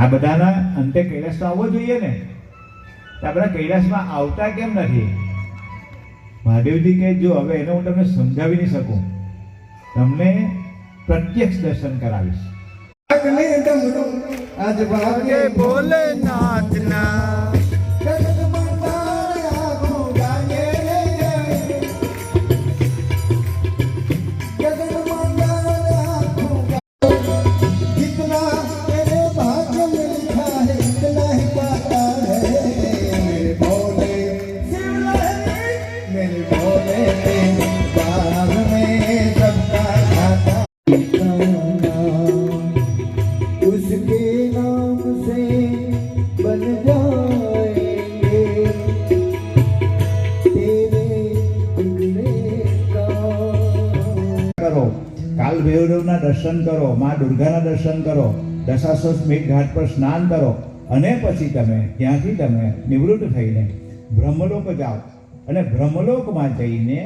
આ બધાના અંતે કૈલાસ તો આવવો જોઈએ ને. આ બધા કૈલાસમાં આવતા કેમ નથી? મહાદેવજી કે જો હવે એને હું તમને સમજાવી નહીં શકું, તમને પ્રત્યક્ષ દર્શન કરાવીશ. આજ ભાગે ભોલેનાથના કાલ ભૈરવના દર્શન કરો, મા દુર્ગાના દર્શન કરો, દશાશ્વમેધ ઘાટ પર સ્નાન કરો અને પછી તમે ત્યાંથી તમે નિવૃત્ત થઈને બ્રહ્મલોક જાઓ અને બ્રહ્મલોકમાં જઈને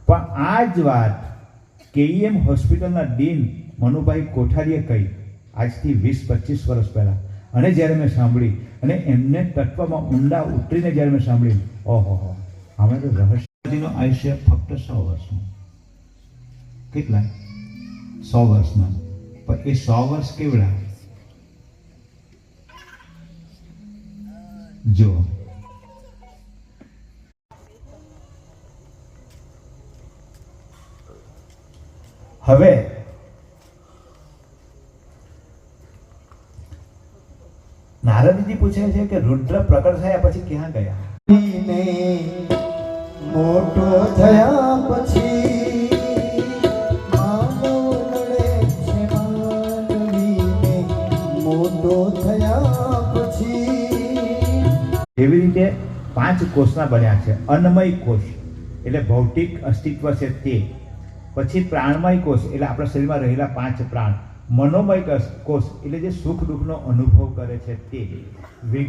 પણ આ જ વાત KEM હોસ્પિટલના ડીન મનુભાઈ કોઠારીએ કહી આજથી 20-25 વર્ષ પહેલા. અને જ્યારે મેં સાંભળી અને એમને તત્વમાં ઊંડા ઉતરીને જ્યારે મેં સાંભળી, ઓહો, અમે તો રહસ્યજીનું આયુષ્ય ફક્ત 100 વર્ષનું. કેટલા? 100 વર્ષના. પણ એ 100 વર્ષ કેવડા? જો હવે નારદજી પૂછે છે કે રુદ્ર પ્રકટ થયા પછી ક્યાં ગયા? મોટો થયા પછી એવી રીતે 5 કોષના બન્યા છે. અન્નમય કોષ એટલે ભૌતિક અસ્તિત્વ છે તે, પછી પ્રાણમય કોષ એટલે આપણા શરીરમાં રહેલા 5 પ્રાણ, મનોમય કોષ એટલે જે સુખ દુઃખનો અનુભવ કરે છે તે,